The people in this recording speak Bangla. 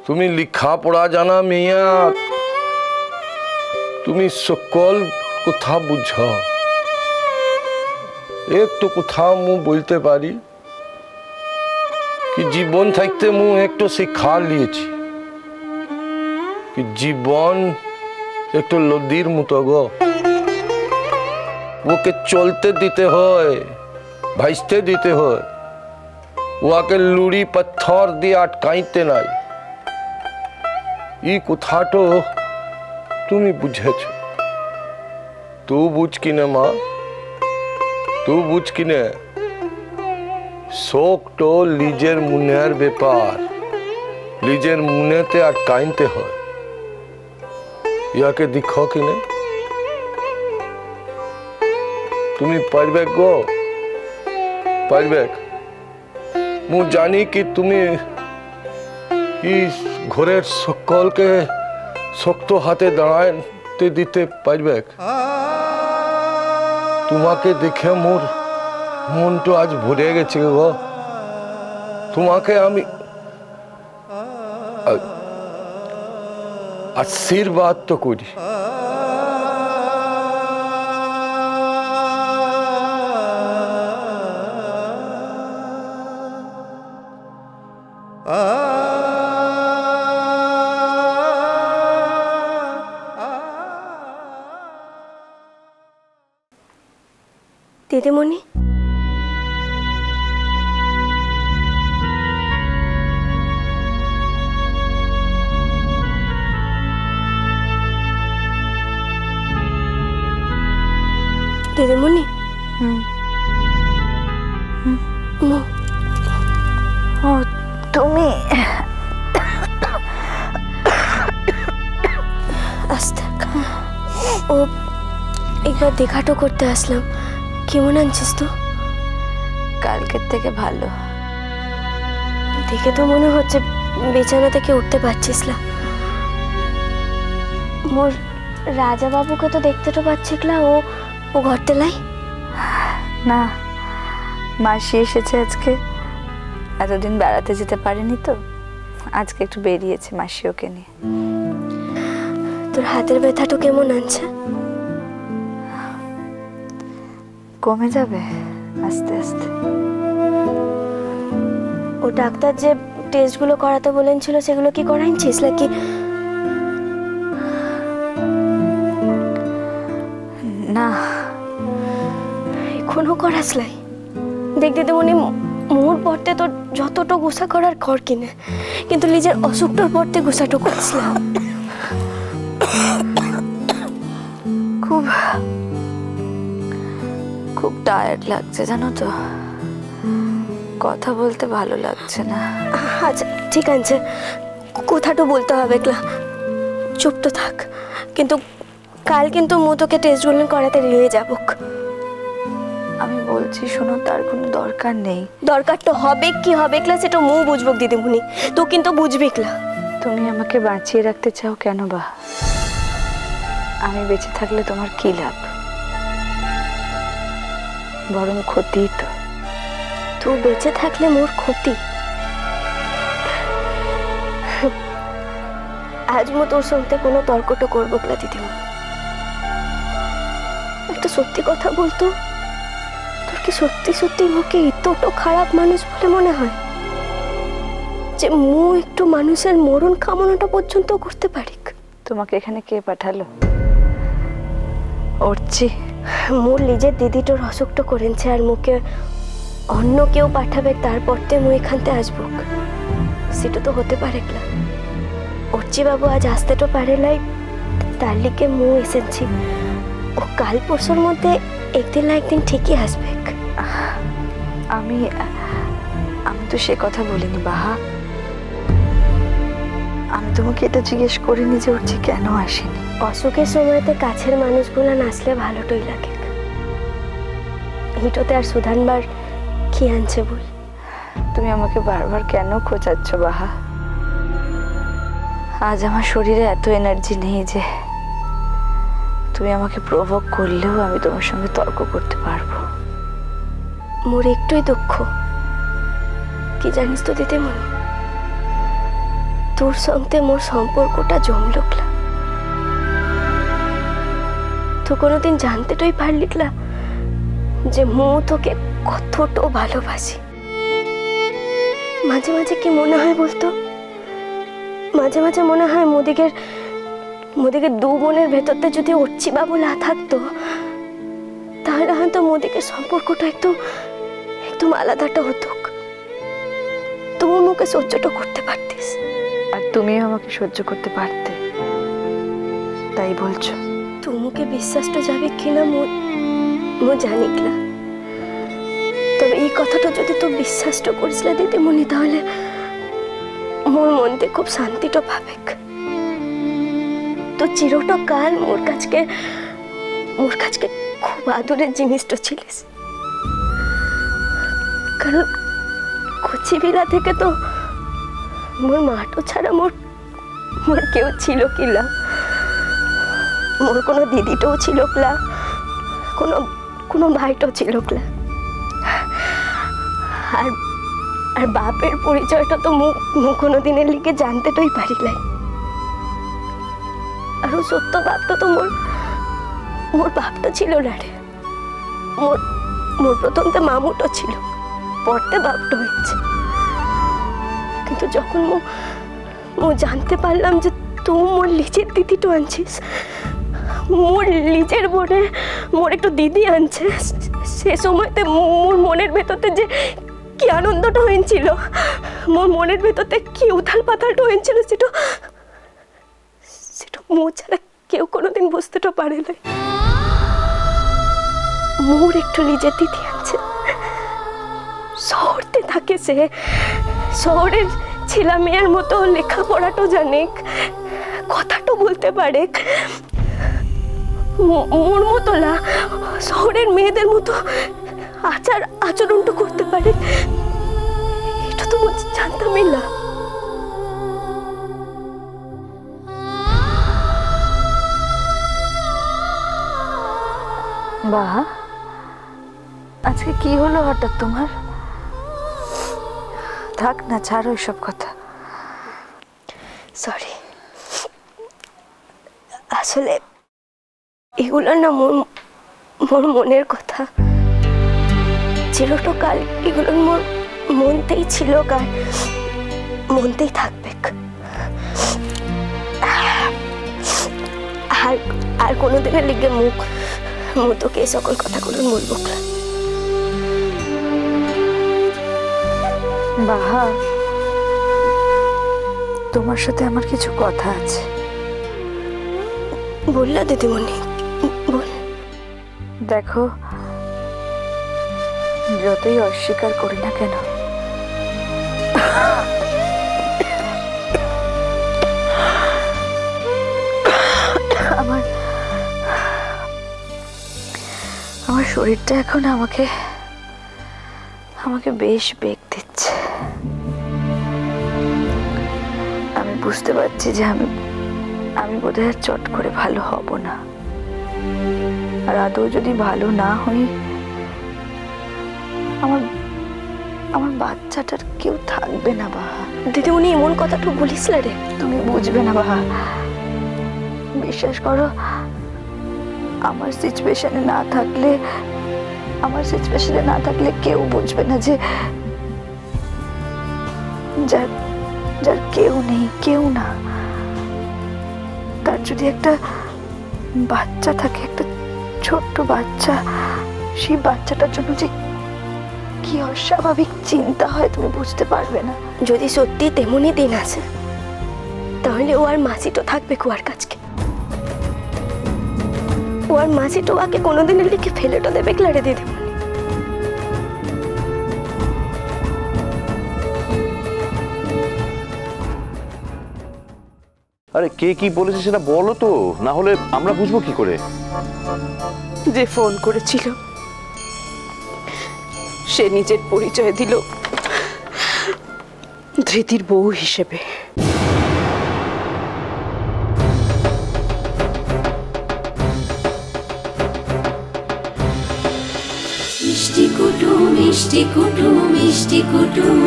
তুমি লিখা পড়া জানা মিয়া, তুমি সকল কথা বুঝ। একটু কথা মু বলতে পারি কি জীবন থাকতে মু একটু শিক্ষা লিয়েছি কি জীবন একটু নদীর মতো গো, ওকে চলতে দিতে হয়, ভাসতে দিতে হয়, ওকে লুড়ি পাথর দিয়ে আটকাইতে নাই। এই কথাটো তুমি বুঝেছ, তু বুঝ কিনে মা, তু বুঝ কিনে শোকটো নিজের মনের ব্যাপার, নিজের মনেতে আটকাইতে হয়। ইয়াকে দেখো কিনে তুমি পারবে গো, পারবে। মু জানি কি তুমি এই ঘরের সকলকে শক্ত হাতে দাঁড়াইতে দিতে পারবে। তোমাকে দেখে মোর মনটা আজ ভরে গেছে গো। তোমাকে আমি আশীর্বাদ তো করি। দিদিমণি, দিদিমণি, ও তুমি আস্তে ও একবার দেখাটো করতে আসলাম। কেমন আছিস তো? কালকের থেকে ভালো। দেখে তো মনে হচ্ছে বিছানা থেকে উঠতে পারছিস না। মোর রাজা বাবুকে তো দেখতে তো পাচ্ছিস না, ও ও ঘরতে লাই না। মাসি এসেছে আজকে, এতদিন বেড়াতে যেতে পারেনি তো, আজকে একটু বেরিয়েছে মাসি ওকে নিয়ে। তোর হাতের ব্যথাটা কেমন আছে? কমে যাবে আস্তে আস্তে। ও ডাক্তার যে টেস্টগুলো করাতে বলেছিল সেগুলো কি করাইছিস নাকি? না, এখনো করাস লাই? দেখ দিদিমণি, মোর পড়তে তোর যতটা গুছা করার কর কিনে, কিন্তু নিজের অসুখটার পড়তে গুছাটো করিসলাম। খুব খুব টায়ার্ড লাগছে জানো তো, কথা বলতে ভালো লাগছে না। আচ্ছা ঠিক আছে, কথাটা বলতে হবে না, চুপ তো থাক। কিন্তু কাল কিন্তু মু তোকে টেস্টগুলো করাতে নিয়ে যাব। আমি বলছি শোনো, তার কোনো দরকার নেই। দরকার তো হবে কি হবে না সেটা মু বুঝবো দিদিমণি, তো কিন্তু বুঝবি না। তুমি আমাকে বাঁচিয়ে রাখতে চাও কেন বা? আমি বেঁচে থাকলে তোমার কি লাভ? বরং ক্ষতি তো। তুই বেঁচে থাকলে মোর ক্ষতি? আজ মো তোর সঙ্গে কোনো তর্কটা করবো না দিদিমণি। একটা সত্যি কথা বলতো, তোর কি সত্যি সত্যি মুখে এতটা খারাপ মানুষ বলে মনে হয় যে মু একটু মানুষের মরণ কামনাটা পর্যন্ত করতে পারি? তোমাকে এখানে কে পাঠালো? অর্চি মোর নিজের দিদিটার অসুখটা করেছে, আর মুখে অন্য কেউ পাঠাবে তারপরতে মু এখানতে আসবো সেটা তো হতে পারে না। অর্চি বাবু আজ আসতে তো পারে নাই, তার লিগে মু এসেছি। ও কাল পরশুর মধ্যে একদিন না একদিন ঠিকই আসবে। আমি আমি তো সে কথা বলিনি বাহা। আমি তোমাকে এটা জিজ্ঞেস করিনি যে অর্চি কেন আসেনি। অসুখের সময়তে কাছের মানুষগুলো নাচলে ভালোটাই লাগে। হিটোতে আর সুধানবার কি আনছে বল? তুমি আমাকে বারবার কেন খোঁচাচ্ছ বাহা? আজ আমার শরীরে এত এনার্জি নেই যে তুমি আমাকে প্রভোগ করলেও আমি তোমার সঙ্গে তর্ক করতে পারবো। মোর একটুই দুঃখ কি জানিস তো দিদিমণি, তোর সঙ্গে মোর সম্পর্কটা জমলুকলা। তো কোনোদিন জানতেটাই পারলিকলা যে মু তোকে কতটা ভালোবাসি। মাঝে মাঝে কি মনে হয় বলতো, মাঝে মাঝে মনে হয় মোদিকে দু বোনের ভেতরতে যদি অর্চি বাবু না থাকতো তাহলে হয়তো মোদিকে সম্পর্কটা একদম আলাদাটা হতো। তুই মুখে সহ্যটা করতে পারতিস আর তুমিও আমাকে সহ্য করতে পারতে, তাই বলছো? তুই মুখে বিশ্বাসটা যাবে কিনা মো জানিকলা, তবে এই কথাটা যদি তুই বিশ্বাসটা করিসলা দিদিমণি তাহলে মোর মনতে খুব শান্তিটা পাবেক। তো চিরটা কাল মোর কাছকে খুব আদরের জিনিসটা ছিলিস, কারণ কচিবিলা থেকে তো মোর মাটো ছাড়া মোর কেউ ছিল কিলা, মোর কোনো দিদিটাও ছিল ক্লা, কোনো ভাইটাও ছিল ক্লা। আর বাপের পরিচয়টা তো মু কোনোদিনের লিগে জানতেটাই পারিলাই। আর সত্য বাপটা তো মোর বাপটা ছিল না রে, মোর প্রথমতে মামুটা ছিল, পরতে বাপটা হয়েছে। কিন্তু যখন মু জানতে পারলাম যে তুই মোর লিজের দিদিটা আনছিস, মোর লিজের বোনে মোর একটু দিদি আনছে, সে সময়তে মোর মনের ভেতরতে যে কি আনন্দটা হয়েছিল, মোর মনের ভেতরতে কি উথাল পাথালটা হয়েছিল, সেটা মু ছাড়া কেউ কোনোদিন বুঝতেটা পারে নাই। মোর একটু লিজের দিদি আনছে, শহরতে থাকে সে, শহরের ছেলে মেয়ের মতো লেখাপড়াটা জানে, কথাটা বলতে পারে, মোর মতো না শহরের মেয়েদের মতো আচরণটা করতে পারে। এটা তো জানতামই না। বাহ, আজকে কি হলো হঠাৎ তোমার? থাক না, ছাড়ো এসব কথা। সরি, আসলে এগুলো না মোর মনের কথা, চিরটা কাল এগুলো মোর মনতেই ছিল, কাল মনতেই থাকবে। আর কোনোদিনের লিগে মুখ তোকে এই সকল কথাগুলো বলবো না। বাহা, তোমার সাথে আমার কিছু কথা আছে। বললা দিদিমণি, বল। দেখো, যতই অস্বীকার করি না কেন, আমার শরীরটা এখন আমাকে বেশ বেগ দিচ্ছে। আমি বুঝতে পারছি যে আমি বোধহয় আর চট করে ভালো হব না, আর আদৌ যদি ভালো না হই আমার বাচ্চাটার কেউ থাকবে না। বাহা, দিদিমণি এমন কথাটা বলিস না রে, তুমি বুঝবে না বাহা, বিশ্বাস করো। আমার সিচুয়েশনে না থাকলে কেউ বুঝবে না যে যার কেউ নেই, কেউ না, তার যদি একটা বাচ্চা থাকে, একটা ছোট্ট বাচ্চা, সেই বাচ্চাটার জন্য যে কি অস্বাভাবিক চিন্তা হয় তুমি বুঝতে পারবে না। যদি সত্যি তেমনই দিন আছে তাহলে ও আর মাসিটো থাকবে কুয়ার কাছকে, ও আর মাসিটো আগে কোনোদিনের লিখে ফেলেটা দেবে ক্লারে দিদিমণি। আরে কে কি বলেছে সেটা বলো তো, না হলে আমরা বুঝবো কি করে? যে ফোন করেছিল সে নিজের পরিচয় দিল ধৃতির বউ হিসেবে। মিষ্টি কুটুম মিষ্টি কুটুম মিষ্টি কুটুম।